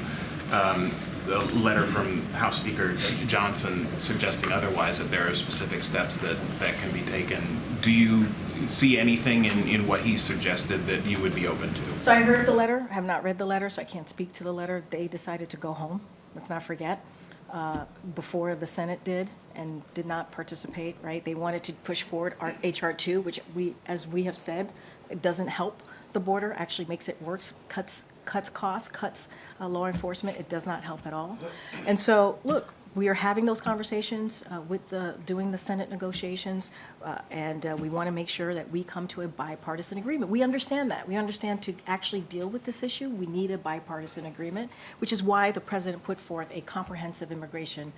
The letter from House Speaker Johnson suggesting otherwise, that there are specific steps that can be taken. Do you see anything in what he suggested that you would be open to? So I heard the letter. I have not read the letter, so I can't speak to the letter. They decided to go home. Let's not forget. Before the Senate did and did not participate, right? They wanted to push forward our HR 2, which as we have said, it doesn't help the border, actually makes it worse, cuts costs, cuts law enforcement. It does not help at all. And so, look, we are having those conversations doing the Senate negotiations, and we want to make sure that we come to a bipartisan agreement. We understand that. We understand to actually deal with this issue, we need a bipartisan agreement, which is why the president put forth a comprehensive immigration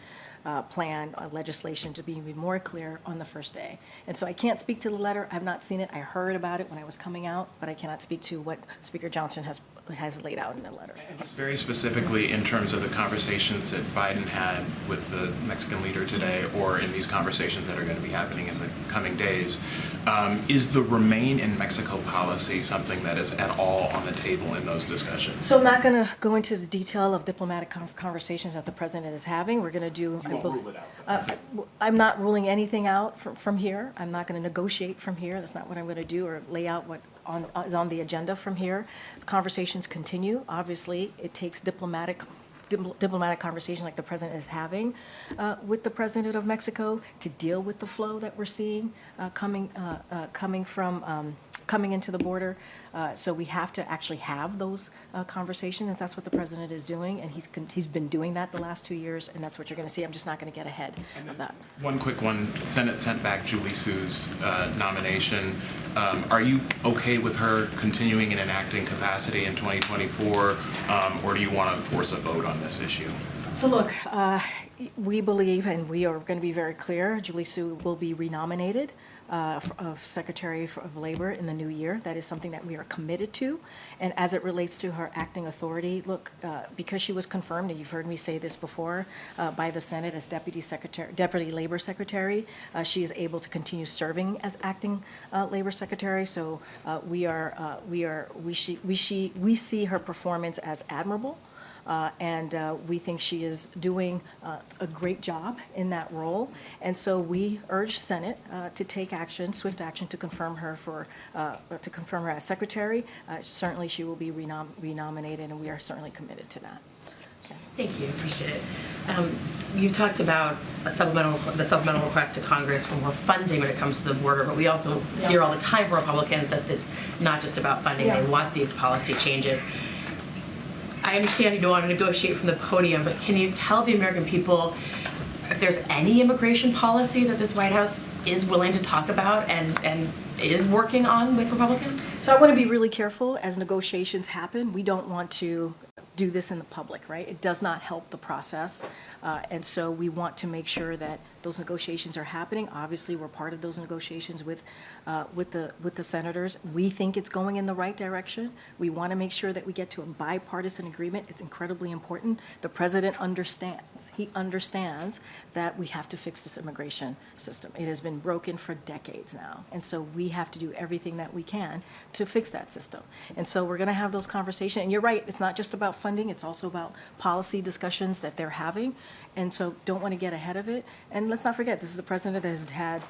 plan, legislation, to be even more clear on the first day. And so I can't speak to the letter. I've not seen it. I heard about it when I was coming out, but I cannot speak to what Speaker Johnson has laid out in the letter. And just very specifically in terms of the conversations that Biden had with the Mexican leader today, or in these conversations that are going to be happening in the coming days, is the remain in Mexico policy something that is at all on the table in those discussions? So I'm not going to go into the detail of diplomatic conversations that the president is having. We're going to do. You won't rule it out. I'm not ruling anything out from here. I'm not going to negotiate from here. That's not what I'm going to do, or lay out what is on the agenda from here. Conversations continue. Obviously, it takes diplomatic conversation like the president is having with the president of Mexico to deal with the flow that we're seeing coming into the border. So we have to actually have those conversations, and that's what the president is doing, and he's been doing that the last 2 years, and that's what you're going to see. I'm just not going to get ahead of that. One quick one. Senate sent back Julie Sue's nomination. Are you okay with her continuing in an acting capacity in 2024, or do you want to force a vote on this issue? So look, we believe, and we are going to be very clear, Julie Sue will be renominated of Secretary of Labor in the new year. That is something that we are committed to. And as it relates to her acting authority, look, because she was confirmed, and you've heard me say this before, by the Senate as Deputy Labor Secretary, she is able to continue serving as acting Labor Secretary. So we see her performance as admirable. and we think she is doing a great job in that role. And so we urge Senate to take action, swift action, to confirm her as secretary. Certainly, she will be renominated, and we are certainly committed to that. Thank you, appreciate it. You talked about the supplemental request to Congress for more funding when it comes to the border, but we also hear all the time from Republicans that it's not just about funding, they want these policy changes. I understand you don't want to negotiate from the podium, but can you tell the American people if there's any immigration policy that this White House is willing to talk about and is working on with Republicans? So I want to be really careful as negotiations happen. We don't want to do this in the public, right? It does not help the process. And so we want to make sure that those negotiations are happening. Obviously, we're part of those negotiations with the senators. We think it's going in the right direction. We want to make sure that we get to a bipartisan agreement. It's incredibly important. The president understands. He understands that we have to fix this immigration system. It has been broken for decades now. And so we have to do everything that we can to fix that system. And so we're going to have those conversations. And you're right, it's not just about funding, it's also about policy discussions that they're having. And so don't want to get ahead of it. And let's not forget, this is a president that has had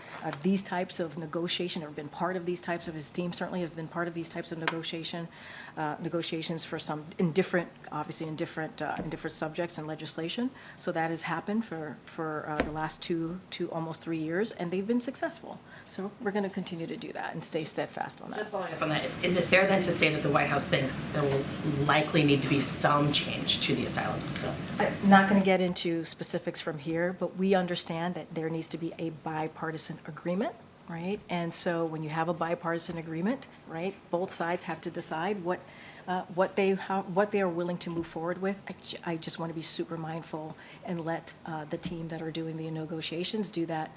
these types of negotiation, or been part of these types of, his team certainly has been part of these types of negotiations for some, obviously in different subjects and legislation. So that has happened for the last two almost 3 years, and they've been successful. So we're going to continue to do that and stay steadfast on that. Just following up on that, is it fair then to say that the White House thinks there will likely need to be some change to the asylum system? I'm not going to get into specifics from here, but we understand that there needs to be a bipartisan agreement, right? And so when you have a bipartisan agreement, right, both sides have to decide what they are willing to move forward with. I just want to be super mindful and let the team that are doing the negotiations do that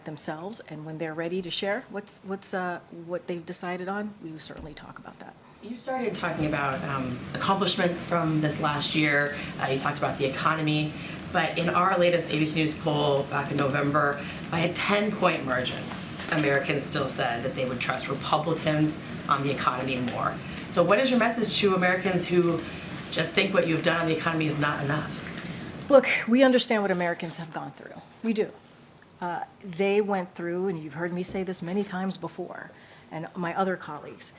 themselves. And when they're ready to share what they've decided on, we will certainly talk about that. You started talking about accomplishments from this last year. You talked about the economy, but in our latest ABC News poll back in November, by a 10-point margin, Americans still said that they would trust Republicans on the economy more. So what is your message to Americans who just think what you've done on the economy is not enough? Look, we understand what Americans have gone through. We do. They went through, and you've heard me say this many times before, and my other colleagues,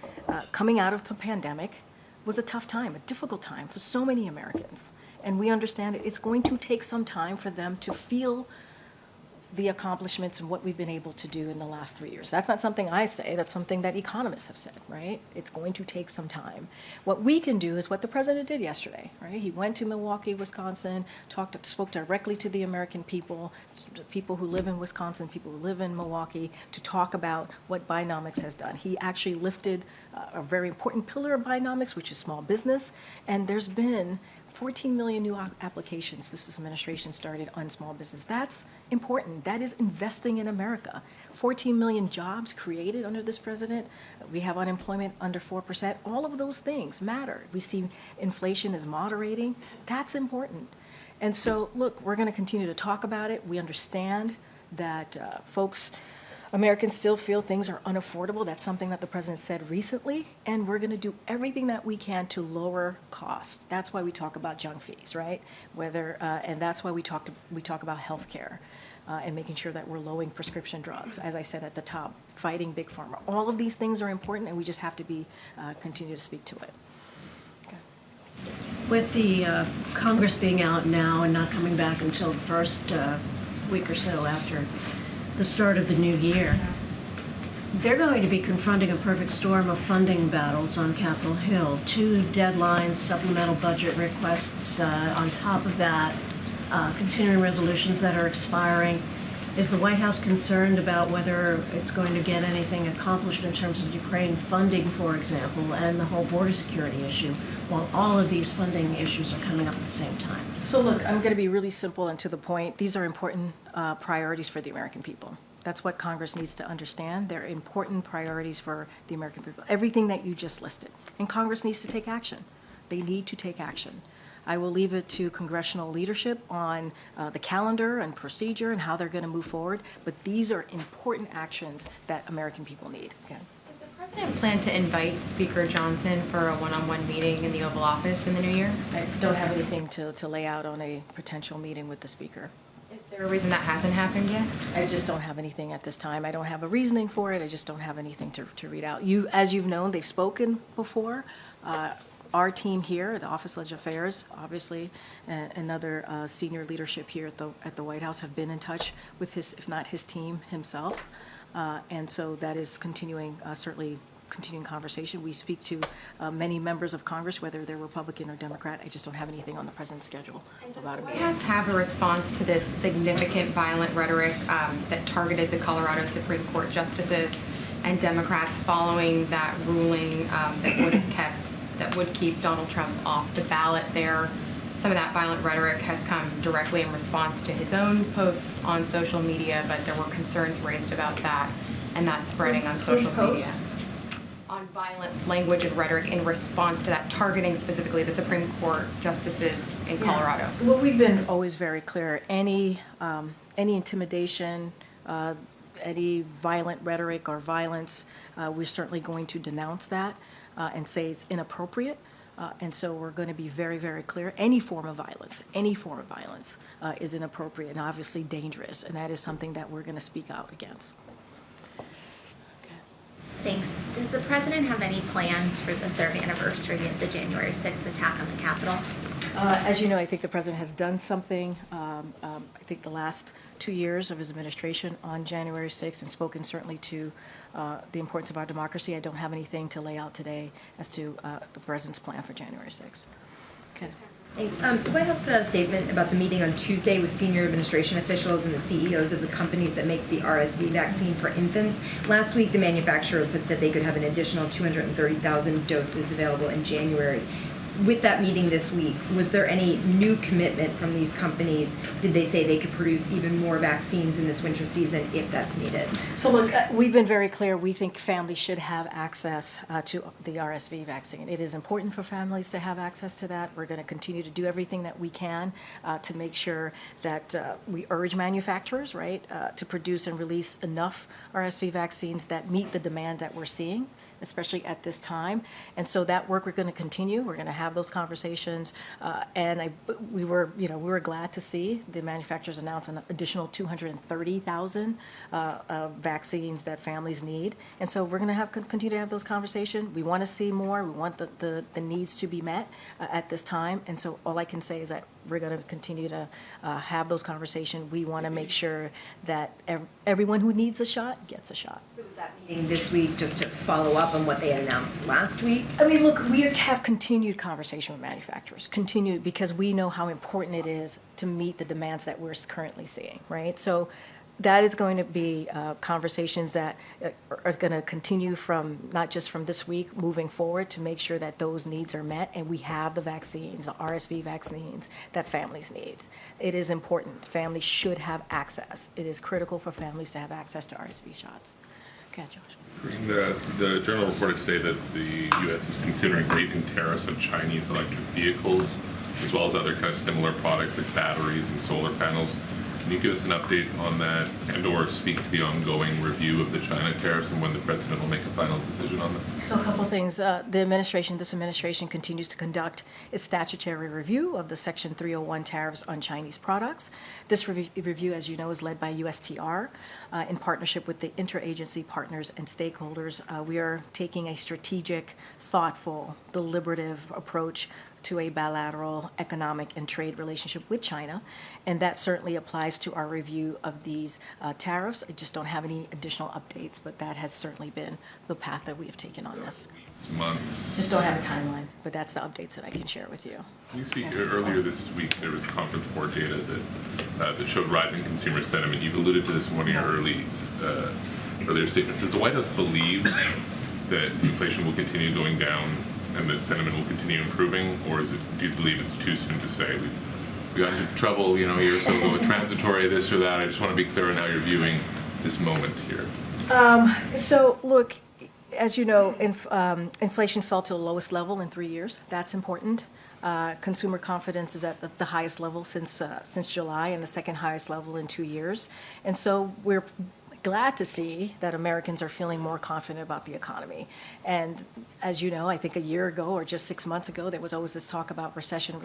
coming out of the pandemic was a tough time, a difficult time for so many Americans. And we understand that it's going to take some time for them to feel the accomplishments and what we've been able to do in the last 3 years. That's not something I say, that's something that economists have said, right? It's going to take some time. What we can do is what the president did yesterday, right? He went to Milwaukee, Wisconsin, spoke directly to the American people, people who live in Wisconsin, people who live in Milwaukee, to talk about what Binomics has done. He actually lifted a very important pillar of Binomics, which is small business, and there's been 14 million new applications this administration started on small business. That's important. That is investing in America. 14 million jobs created under this president. We have unemployment under 4%. All of those things matter. We see inflation is moderating. That's important. And so, look, we're going to continue to talk about it. We understand that Americans still feel things are unaffordable. That's something that the president said recently, and we're going to do everything that we can to lower costs. That's why we talk about junk fees, right? And that's why we talk about health care and making sure that we're lowering prescription drugs. As I said at the top, fighting big pharma. All of these things are important, and we just have to continue to speak to it. Okay. With the Congress being out now and not coming back until the first week or so after the start of the new year, they're going to be confronting a perfect storm of funding battles on Capitol Hill. 2 deadlines, supplemental budget requests on top of that, continuing resolutions that are expiring. Is the White House concerned about whether it's going to get anything accomplished in terms of Ukraine funding, for example, and the whole border security issue, while all of these funding issues are coming up at the same time? So look, I'm going to be really simple and to the point. These are important priorities for the American people. That's what Congress needs to understand. They're important priorities for the American people. Everything that you just listed. And Congress needs to take action. They need to take action. I will leave it to congressional leadership on the calendar and procedure and how they're going to move forward. But these are important actions that American people need. Okay. Does the President plan to invite Speaker Johnson for a one-on-one meeting in the Oval Office in the new year? I don't have anything to lay out on a potential meeting with the speaker. Is there a reason that hasn't happened yet? I just don't have anything at this time. I don't have a reasoning for it. I just don't have anything to read out. As you've known, they've spoken before. Our team here, the Office of Legislative Affairs, obviously, and other senior leadership here at the White House have been in touch with his, if not his team himself. And so that is continuing, certainly continuing conversation. We speak to many members of Congress, whether they're Republican or Democrat. I just don't have anything on the president's schedule about it. White House have a response to this significant violent rhetoric that targeted the Colorado Supreme Court justices and Democrats following that ruling that would keep Donald Trump off the ballot there? Some of that violent rhetoric has come directly in response to his own posts on social media, but there were concerns raised about that and that spreading on social media. On violent language and rhetoric in response to that, targeting specifically the Supreme Court justices in Colorado. Well, we've been always very clear. Any intimidation, any violent rhetoric or violence, we're certainly going to denounce that and say it's inappropriate. And so we're going to be very, very clear. Any form of violence is inappropriate and obviously dangerous, and that is something that we're going to speak out against. Thanks. Does the president have any plans for the third anniversary of the January 6th attack on the Capitol? As you know, I think the president has done something, I think the last 2 years of his administration on January 6th and spoken certainly to the importance of our democracy. I don't have anything to lay out today as to the president's plan for January 6th. Okay. Thanks. The White House put out a statement about the meeting on Tuesday with senior administration officials and the CEOs of the companies that make the RSV vaccine for infants. Last week, the manufacturers had said they could have an additional 230,000 doses available in January. With that meeting this week, was there any new commitment from these companies? Did they say they could produce even more vaccines in this winter season if that's needed? So look, we've been very clear. We think families should have access to the RSV vaccine. It is important for families to have access to that. We're going to continue to do everything that we can to make sure that we urge manufacturers, right, to produce and release enough RSV vaccines that meet the demand that we're seeing, especially at this time. And so that work we're going to continue. We're going to have those conversations. And we were glad to see the manufacturers announce an additional 230,000 vaccines that families need. And so we're going to continue to have those conversations. We want to see more. We want the needs to be met at this time. And so all I can say is that we're going to continue to have those conversations. We want to make sure that everyone who needs a shot gets a shot. So was that meeting this week just to follow up on what they had announced last week? I mean, look, we have continued conversation with manufacturers, continued, because we know how important it is to meet the demands that we're currently seeing, right? So that is going to be conversations that are going to continue from not just from this week moving forward to make sure that those needs are met and we have the vaccines, the RSV vaccines that families need. It is important. Families should have access. It is critical for families to have access to RSV shots. Okay, Josh. The journal reported today that the U.S. is considering raising tariffs on Chinese electric vehicles, as well as other kind of similar products like batteries and solar panels. Can you give us an update on that and/or speak to the ongoing review of the China tariffs and when the president will make a final decision on them? So a couple of things. This administration continues to conduct its statutory review of the Section 301 tariffs on Chinese products. This review, as you know, is led by USTR in partnership with the interagency partners and stakeholders. We are taking a strategic, thoughtful, deliberative approach to a bilateral economic and trade relationship with China, and that certainly applies to our review of these tariffs. I just don't have any additional updates, but that has certainly been the path that we have taken on this. Months. Just don't have a timeline, but that's the updates that I can share with you. Can you speak earlier this week? There was conference board data that showed rising consumer sentiment. You've alluded to this in one of your earlier statements. Does the White House believe that inflation will continue going down and that sentiment will continue improving, or do you believe it's too soon to say? We got into trouble, a year or so ago with transitory this or that. I just want to be clear on how you're viewing this moment here. So look, as you know, inflation fell to the lowest level in 3 years. That's important. Consumer confidence is at the highest level since July and the second highest level in 2 years. And so we're glad to see that Americans are feeling more confident about the economy. And as you know, I think a year ago or just 6 months ago, there was always this talk about recession,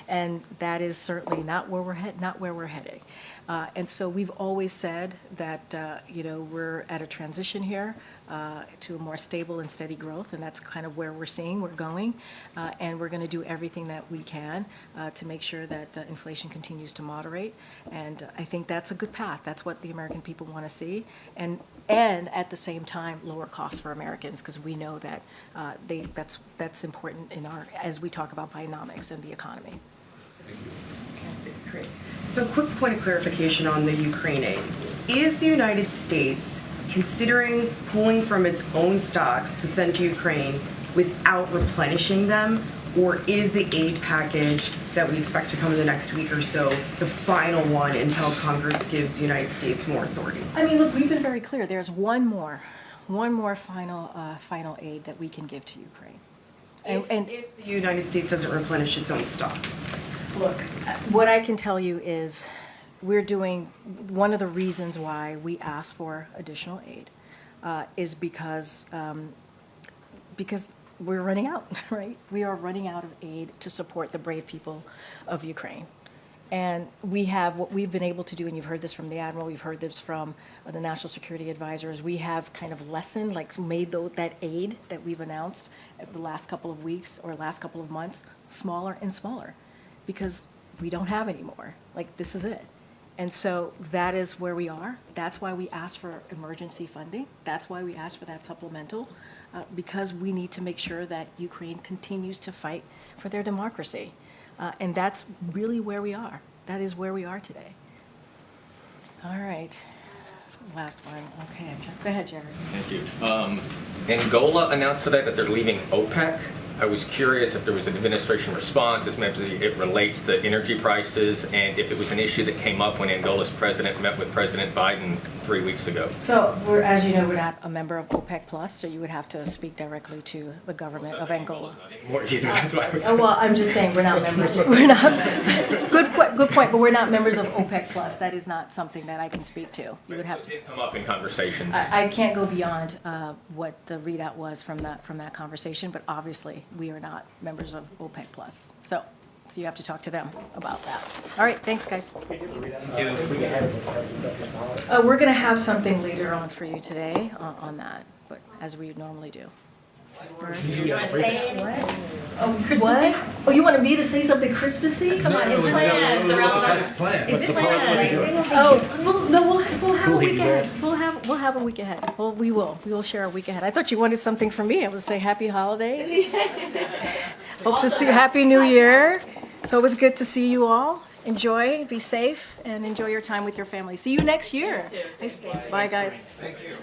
and that is certainly not where we're heading. And so we've always said that we're at a transition here to a more stable and steady growth, and that's kind of where we're going, and we're going to do everything that we can to make sure that inflation continues to moderate. And I think that's a good path. That's what the American people want to see, and at the same time lower costs for Americans, because we know that that's important as we talk about Bidenomics and the economy. Great. So quick point of clarification on the Ukraine aid. Is the United States considering pulling from its own stocks to send to Ukraine without replenishing them? Or is the aid package that we expect to come in the next week or so the final one until Congress gives the United States more authority? I mean, look, we've been very clear. There's one more final aid that we can give to Ukraine. If the United States doesn't replenish its own stocks. Look, what I can tell you is we're doing, one of the reasons why we ask for additional aid is because we're running out, right? We are running out of aid to support the brave people of Ukraine. And what we've been able to do, and you've heard this from the Admiral, we've heard this from the National Security Advisors, we have kind of lessened, made that aid that we've announced the last couple of weeks or last couple of months smaller and smaller, because we don't have any more. This is it. And so that is where we are. That's why we asked for emergency funding. That's why we asked for that supplemental, because we need to make sure that Ukraine continues to fight for their democracy. And that's really where we are. That is where we are today. All right. Last one. Okay. Go ahead, Jared. Thank you. Angola announced today that they're leaving OPEC. I was curious if there was an administration response, if maybe it relates to energy prices, and if it was an issue that came up when Angola's president met with President Biden 3 weeks ago. So, as you know, we're not a member of OPEC Plus, so you would have to speak directly to the government of Angola. That's why I was well, I'm just saying we're not members. We're not. Good point. But we're not members of OPEC Plus. That is not something that I can speak to. You would have to. It did come up in conversations. I can't go beyond what the readout was from that conversation, but obviously we are not members of OPEC Plus. So you have to talk to them about that. All right, thanks, guys. We're going to have something later on for you today on that, but as we normally do. What? Oh, you wanted me to say something Christmassy? Come on, his plans around Is this plans? Oh, no, we'll have a week ahead. We'll have a week ahead. Well, we will share a week ahead. I thought you wanted something from me. I would say happy holidays. Hope to see you. Happy New Year. It's always good to see you all. Enjoy, be safe, and enjoy your time with your family. See you next year. Bye, guys. Thank you.